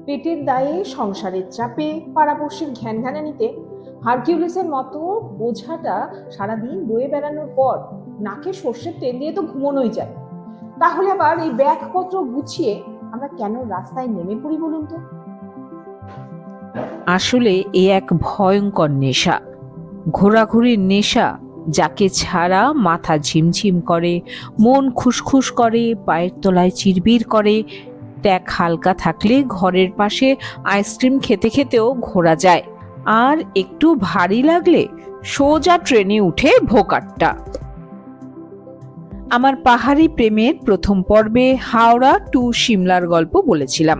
পেটের দায়ে, সংসারের চাপে, পাড়াপড়শির ঘ্যানঘ্যানানিতে হারকিউলিসের মতো বোঝাটা সারাদিন বয়ে বেড়ানোর পর নাকে সর্ষের তেল দিয়ে তো ঘুমোনোই যায়। তাহলে আবার এই ব্যাগপত্র গুছিয়ে আমরা কেন রাস্তায় নেমে পড়ি বলুন তো? আসলে এ এক ভয়ঙ্কর নেশা, ঘোরাঘুরির নেশা, যাকে ছাড়া মাথা ঝিমঝিম করে, মন খুশখুশ করে, পায়ের তলায় চিরবির করে। ট্যাক হালকা থাকলে ঘরের পাশে আইসক্রিম খেতে খেতেও ঘোরা যায়, আর একটু ভারী লাগলে সোজা ট্রেনে উঠে ভোকাট্টা। আমার পাহাড়ি প্রেমের প্রথম পর্বে হাওড়া টু সিমলার গল্প বলেছিলাম।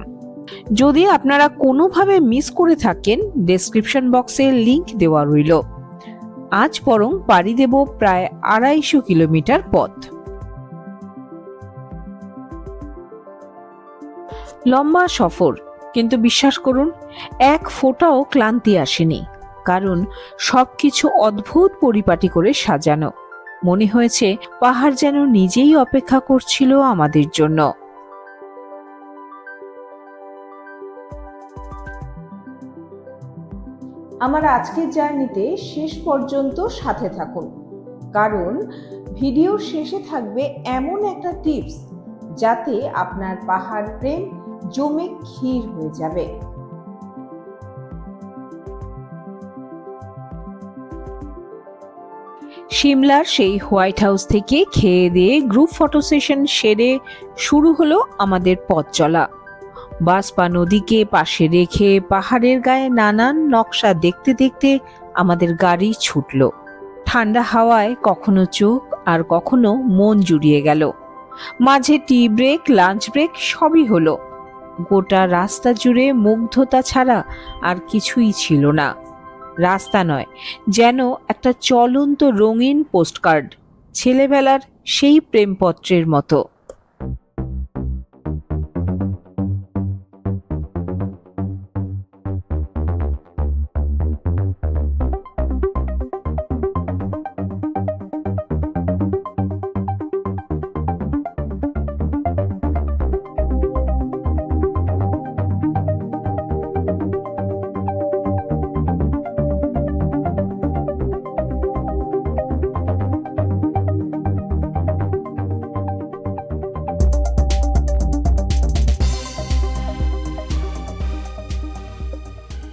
যদি আপনারা কোনোভাবে মিস করে থাকেন, ডেসক্রিপশন বক্সে লিংক দেওয়া রইল। আজ বরং পাড়ি দেব প্রায় 250 কিলোমিটার পথ। লম্বা সফর, কিন্তু বিশ্বাস করুন, এক ফোঁটাও ক্লান্তি আসেনি। কারণ সবকিছু অদ্ভুত পরিপাটি করে সাজানো। মনে হয়েছে পাহাড় যেন নিজেই অপেক্ষা করছিল আমাদের জন্য। আমার আজকের জার্নিতে শেষ পর্যন্ত সাথে থাকুন, কারণ ভিডিওর শেষে থাকবে এমন একটা টিপস যাতে আপনার পাহাড় প্রেম জমে ক্ষীর হয়ে যাবে। সিমলার সেই হোয়াইট হাউস থেকে খেয়ে দিয়ে গ্রুপ ফটো সেশন সেরে শুরু হলো আমাদের পথ চলা। বাসপা নদীকে পাশে রেখে পাহাড়ের গায়ে নানান নকশা দেখতে দেখতে আমাদের গাড়ি ছুটল। ঠান্ডা হাওয়ায় কখনো চোখ আর কখনো মন জুড়িয়ে গেল। মাঝে টি ব্রেক, লাঞ্চ ব্রেক সবই হলো। গোটা রাস্তা জুড়ে মুগ্ধতা ছাড়া আর কিছুই ছিল না। রাস্তা নয়, যেন একটা চলন্ত রঙিন পোস্টকার্ড, ছেলেবেলার সেই প্রেমপত্রের মতো।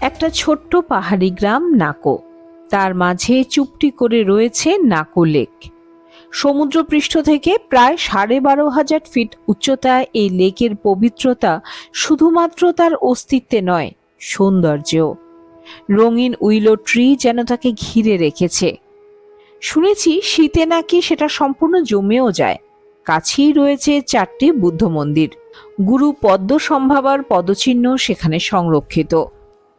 একটা ছোট্ট পাহাড়ি গ্রাম নাকো, তার মাঝে চুপটি করে রয়েছে নাকো লেক। সমুদ্রপৃষ্ঠ থেকে প্রায় 12,500 ফিট উচ্চতায় এই লেকের পবিত্রতা শুধুমাত্র তার অস্তিত্বে নয়, সৌন্দর্যেও। রঙিন উইলো ট্রি যেন তাকে ঘিরে রেখেছে। শুনেছি শীতে নাকি সেটা সম্পূর্ণ জমেও যায়। কাছেই রয়েছে 4টি বুদ্ধ মন্দির, গুরু পদ্ম সম্ভাবার পদচিহ্ন সেখানে সংরক্ষিত।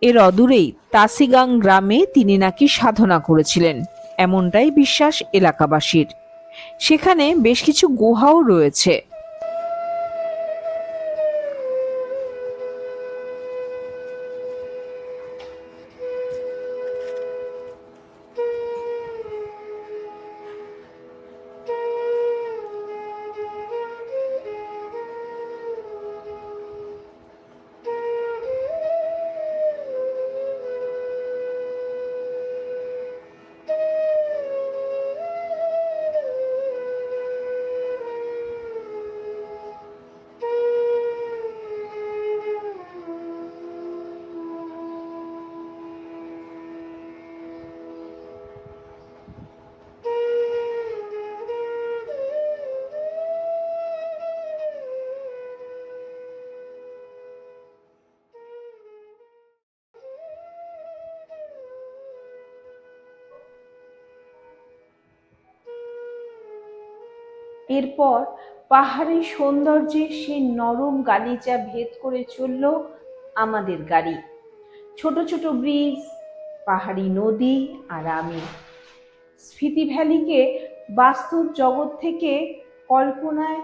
এর অদূরেই তাসিগাং গ্রামে তিনি নাকি সাধনা করেছিলেন, এমনটাই বিশ্বাস এলাকাবাসীর। সেখানে বেশ কিছু গুহাও রয়েছে। এরপর পাহাড়ি সৌন্দর্যে সেই নরম গালিচা ভেদ করে চলল আমাদের গাড়ি। ছোট ছোট ব্রিজ, পাহাড়ি নদী, আর আমি স্পিতি ভ্যালিকে বাস্তব জগৎ থেকে কল্পনায়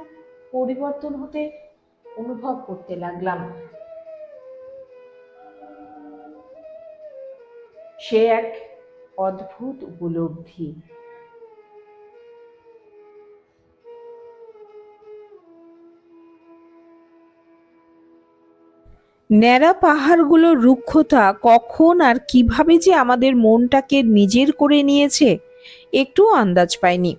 পরিবর্তন হতে অনুভব করতে লাগলাম। সে এক অদ্ভুত উপলব্ধি। ন্যাড়া পাহাড়গুলোর রুক্ষতা কখন আর কিভাবে যে আমাদের মনটাকে নিজের করে নিয়েছে একটু আন্দাজ পাইনি।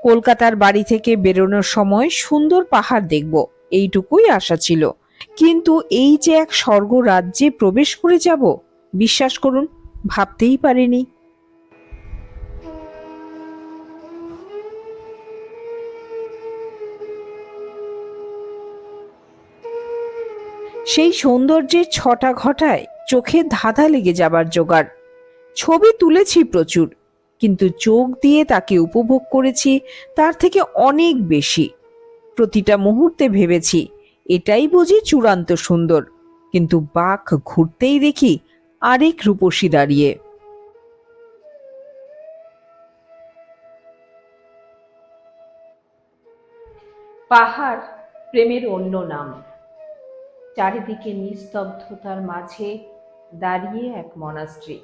কলকাতার বাড়ি থেকে বেরোনোর সময় সুন্দর পাহাড় দেখব এইটুকুই আশা ছিল, কিন্তু এই যে এক স্বর্গ রাজ্যে প্রবেশ করে যাব, বিশ্বাস করুন ভাবতেই পারিনি। সেই সৌন্দর্যের ছটা ঘটায় চোখে ধাঁধা লেগে যাবার জোগাড়। ছবি তুলেছি প্রচুর, কিন্তু চোখ দিয়ে তাকে উপভোগ করেছি তার থেকে অনেক বেশি। প্রতিটা মুহূর্তে ভেবেছি এটাই বুঝি চূড়ান্ত সুন্দর, কিন্তু বাঁক ঘুরতেই দেখি আরেক রূপসী দাঁড়িয়ে। পাহাড় প্রেমের অন্য নাম। চারিদিকে নিস্তব্ধতার মাঝে দাঁড়িয়ে এক মনাস্ট্রি,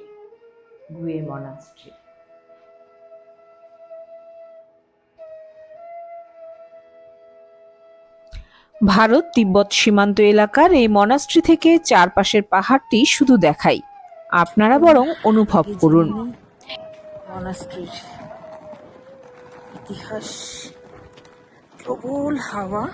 গুয়ে মনাস্ট্রি। ভারত তিব্বত সীমান্ত এলাকার এই মনাস্ট্রি থেকে চারপাশের পাহাড়টি শুধু দেখাই, আপনারা বরং অনুভব করুন। মনাস্ট্রির ইতিহাস, প্রবল হাওয়া,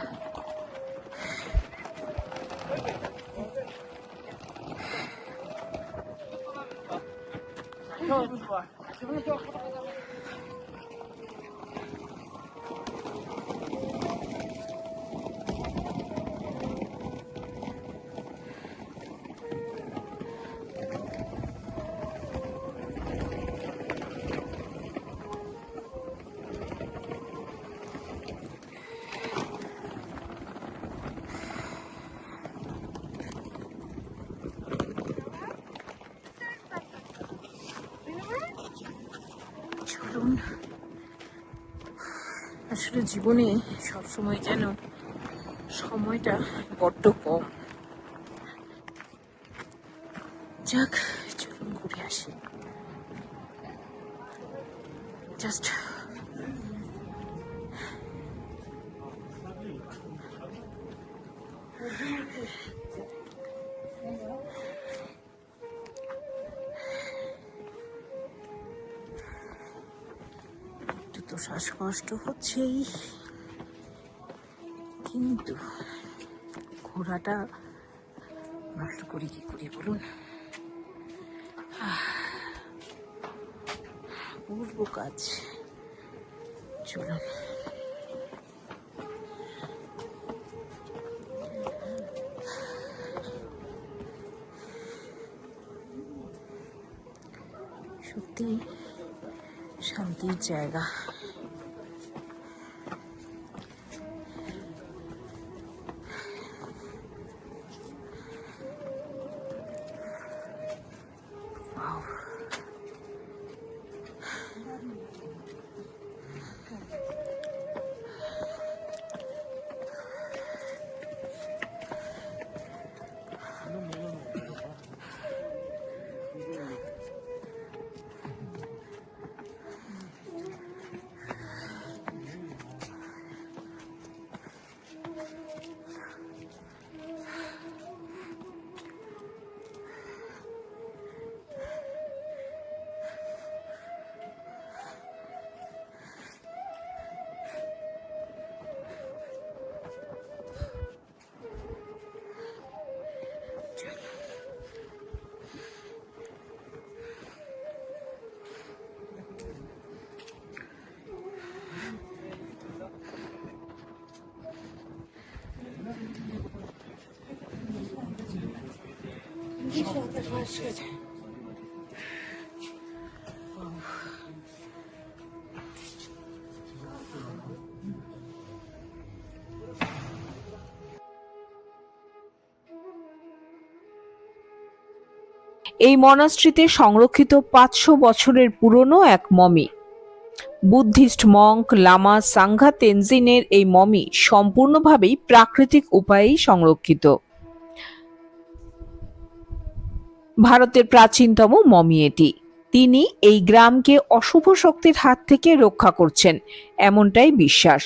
চলুন। আসলে জীবনে সবসময় যেন সময়টা বড্ড কম। যাক, চলুন ঘুরে আসি। জাস্ট একটু তো শ্বাসকষ্ট হচ্ছেই, কিন্তু ঘোড়াটা নষ্ট করি কি করে বলুন? পূর্ব কাজ, চলুন। সত্যি শান্তির জায়গা। এই মনাস্ট্রিতে সংরক্ষিত 500 বছরের পুরনো এক mummy. Buddhist monk Lama Sangha তেনজিনের এই মমি সম্পূর্ণভাবেই প্রাকৃতিক উপায়েই সংরক্ষিত। ভারতের প্রাচীনতম মমি এটি। তিনি এই গ্রামকে অশুভ শক্তির হাত থেকে রক্ষা করছেন এমনটাই বিশ্বাস।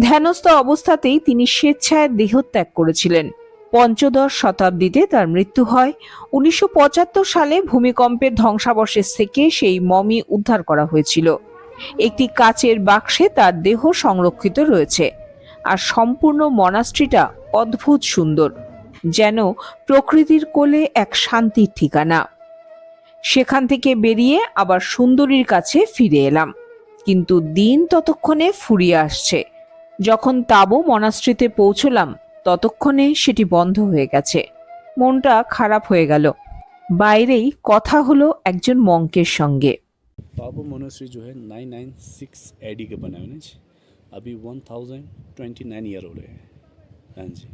ধ্যানস্থ অবস্থাতেই তিনি স্বেচ্ছায় দেহত্যাগ করেছিলেন। পঞ্চদশ শতাব্দীতে তার মৃত্যু হয়। 1975 সালে ভূমিকম্পের ধ্বংসাবশেষ থেকে সেই মমি উদ্ধার করা হয়েছিল। একটি কাচের বাক্সে তার দেহ সংরক্ষিত রয়েছে। আর সম্পূর্ণ মনাস্ট্রিটা অদ্ভুত সুন্দর, যেন প্রকৃতির কোলে এক শান্তির ঠিকানা। সেখান থেকে বেরিয়ে আবার সুন্দরীর কাছে ফিরে এলাম, কিন্তু দিন ততক্ষণে ফুরিয়ে আসছে। যখন তাবো মনাস্ট্রিতে পৌঁছলাম ততক্ষণে সেটি বন্ধ হয়ে গেছে। মনটা খারাপ হয়ে গেল। বাইরেই কথা হলো একজন মঙ্কের সঙ্গে। ताबो मोनेस्ट्री जो है 996 एडी के बना है ना जी। अभी 1029 ईयर हो रहे हैं। हाँ जी।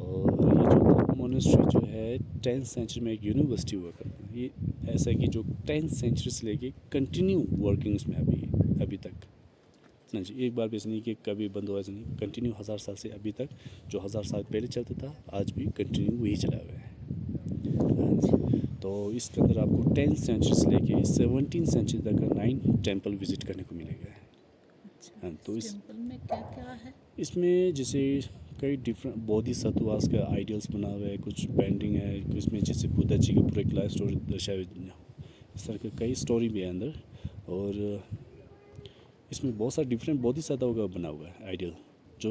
और ये जो ताबो मोनेस्ट्री जो है 10th सेंचुरी में एक यूनिवर्सिटी हुआ करती है। ये ऐसा है कि जो 10th सेंचुरी से लेके कंटिन्यू वर्किंग्स में अभी तक। हाँ जी, एक बार भी ऐसा नहीं कि कभी बंद हुआ, ऐसा नहीं, कंटिन्यू 1000 साल से अभी तक। जो 1000 साल पहले चलता था आज भी कंटिन्यू वही चला हुआ है। हाँ जी। तो इसके अंदर आपको 10th सेंचुरी से लेके 17th सेंचुरी तक का 9 टेंपल विजिट करने को मिलेगा। हाँ, तो इस टेम्पल में क्या क्या है? इसमें जैसे कई डिफरेंट बोधिसत्वास का आइडियल्स बना हुआ है, कुछ पेंटिंग है, इसमें जैसे बुद्ध जी की पूरे लाइफ स्टोरी दर्शाई हुई है। इस तरह के कई स्टोरी भी है अंदर। और इसमें बहुत सारे डिफरेंट बोधिसत्वों का बना हुआ है आइडियल, जो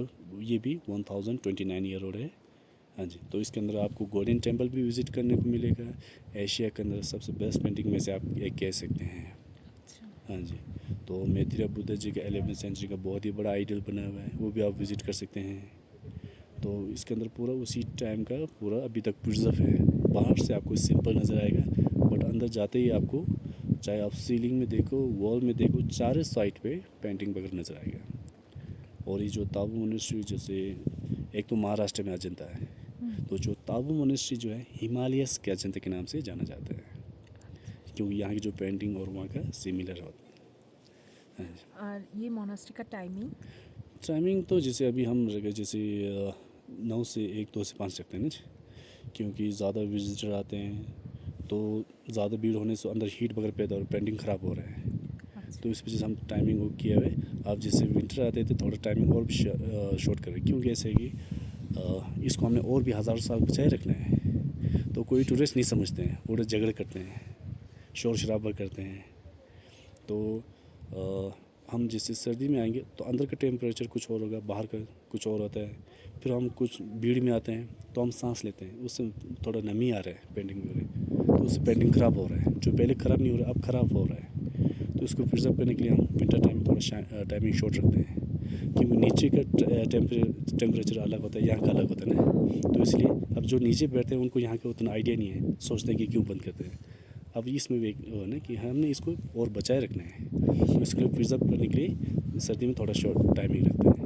ये भी 1029 ईयर हो रहे हैं। हाँ जी। तो इसके अंदर आपको गोल्डन टेंपल भी विजिट करने को मिलेगा। एशिया के अंदर सबसे बेस्ट पेंटिंग में से आप एक कह सकते हैं। हाँ जी। तो मैत्रेय बुद्ध जी का 11th सेंचुरी का बहुत ही बड़ा आइडियल बना हुआ है, वो भी आप विजिट कर सकते हैं। तो इसके अंदर पूरा उसी टाइम का पूरा अभी तक प्रिजर्व है। बाहर से आपको सिंपल नज़र आएगा, बट अंदर जाते ही आपको चाहे आप सीलिंग में देखो, वॉल में देखो, चारों साइड पे पेंटिंग वगैरह नज़र आएगा। और ये जो ताबो मोनेस्ट्री, जैसे एक तो महाराष्ट्र में अजंता है, तो जो ताबो मोनेस्ट्री जो है हिमालयस के अजंता के नाम से जाना जाता है, क्योंकि यहाँ की जो पेंटिंग और वहाँ का सिमिलर होता है। और ये मोनास्ट्री का टाइमिंग तो जैसे अभी हम जैसे 9 से 1, 2 से 5 रखते हैं ना जी, क्योंकि ज़्यादा विजिटर आते हैं तो ज़्यादा भीड़ होने से अंदर हीट वगैरह पैदा और पेंटिंग ख़राब हो रहा है। तो इस वजह से हम टाइमिंग वो किया हुआ है। आप जैसे विंटर आते थे थोड़ा टाइमिंग और भी शॉर्ट करें, क्योंकि ऐसे है कि इसको हमने और भी 1000 साल बचाए रखना है। तो कोई टूरिस्ट नहीं समझते हैं, वो झगड़े करते हैं, शोर शराबा करते हैं। तो हम जैसे सर्दी में आएंगे तो अंदर का टेम्परेचर कुछ और होगा, बाहर का कुछ और होता है। फिर हम कुछ भीड़ में आते हैं तो हम सांस लेते हैं, उससे थोड़ा नमी आ रहा है पेंटिंग में, तो उससे पेंटिंग ख़राब हो रहा है। जो पहले ख़राब नहीं हो रहा अब ख़राब हो रहा है। तो उसको प्रिजर्व करने के लिए हम विंटर टाइम में थोड़ा टाइमिंग शॉर्ट रखते हैं, क्योंकि नीचे का टेम्परेचर अलग होता है, यहाँ का अलग होता है ना। तो इसलिए अब जो नीचे बैठते हैं उनको यहाँ का उतना आइडिया नहीं है, सोचते हैं कि क्यों बंद करते हैं। अब इसमें भी ना कि हमने इसको और बचाए रखना है, तो इसके लिए प्रिजर्व करने के लिए सर्दी में थोड़ा शॉर्ट टाइमिंग रखते हैं।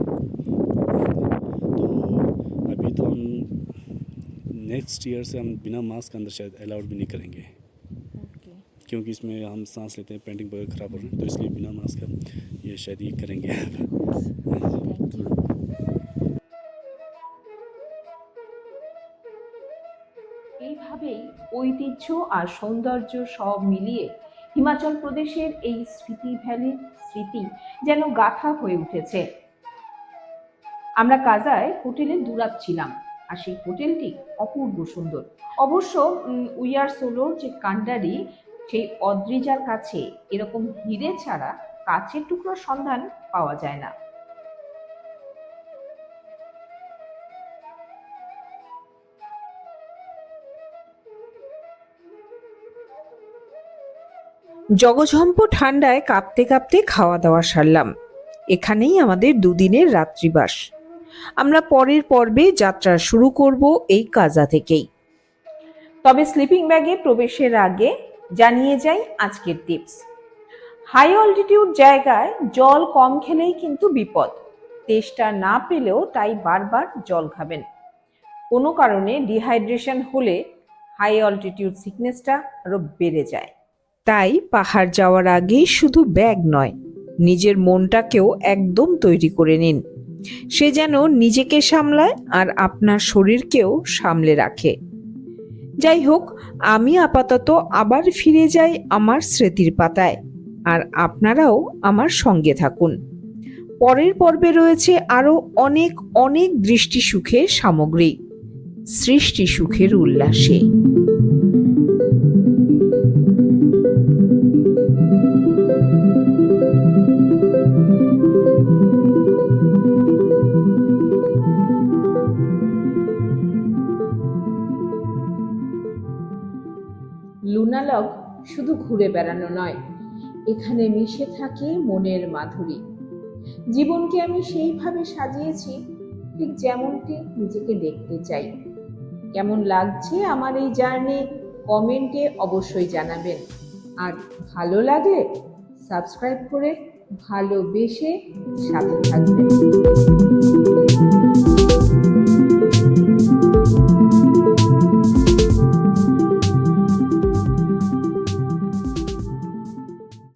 तो अभी तो हम नेक्स्ट ईयर से हम बिना मास्क अंदर शायद अलाउड भी नहीं करेंगे, क्योंकि इसमें हम सांस लेते हैं, पेंटिंग वगैरह ख़राब हो रही है, तो इसलिए बिना मास्क का ये शायद ये करेंगे। এইভাবেই ঐতিহ্য আর সৌন্দর্য সব মিলিয়ে হিমাচল প্রদেশের এই স্মৃতি ভ্যালির স্মৃতি যেন গাথা হয়ে উঠেছে। আমরা কাজায় হোটেলে দুরাচ্ছিলাম, আর সেই হোটেলটি অপূর্ব সুন্দর। অবশ্য উইয়ার সোলোর যে কান্ডারি, সেই অদ্রিজার কাছে এরকম হিরে ছাড়া কাচের টুকরোর সন্ধান পাওয়া যায় না। জগঝম্প ঠান্ডায় কাঁপতে কাঁপতে খাওয়া দাওয়া সারলাম। এখানেই আমাদের দুদিনের রাত্রিবাস। আমরা পরের পর্বে যাত্রা শুরু করব এই কাজা থেকেই। তবে স্লিপিং ব্যাগে প্রবেশের আগে জানিয়ে যাই আজকের টিপস। হাই অল্টিটিউড জায়গায় জল কম খেলেই কিন্তু বিপদ। তেষ্টা না পেলেও তাই বারবার জল খাবেন। কোনো কারণে ডিহাইড্রেশন হলে হাই অল্টিটিউড সিকনেসটা আরো বেড়ে যায়। তাই পাহাড় যাওয়ার আগে শুধু ব্যাগ নয়, নিজের মনটাকেও একদম তৈরি করে নিন, সে যেন নিজেকে সামলায় আর আপনার শরীরকেও সামলে রাখে। যাই হোক, আমি আপাতত আবার ফিরে যাই আমার স্মৃতির পাতায়, আর আপনারাও আমার সঙ্গে থাকুন। পরের পর্বে রয়েছে আরো অনেক অনেক দৃষ্টি সুখের সামগ্রী। সৃষ্টি সুখের উল্লাসে। লুনালগ শুধু ঘুরে বেড়ানো নয়, এখানে মিশে থাকে মনের মাধুরী। জীবনকে আমি সেইভাবে সাজিয়েছি ঠিক যেমনটি নিজেকে দেখতে চাই। কেমন লাগছে আমার এই জার্নি কমেন্টে অবশ্যই জানাবেন। আর ভালো লাগলে সাবস্ক্রাইব করে ভালোবেসে সাথে থাকবেন।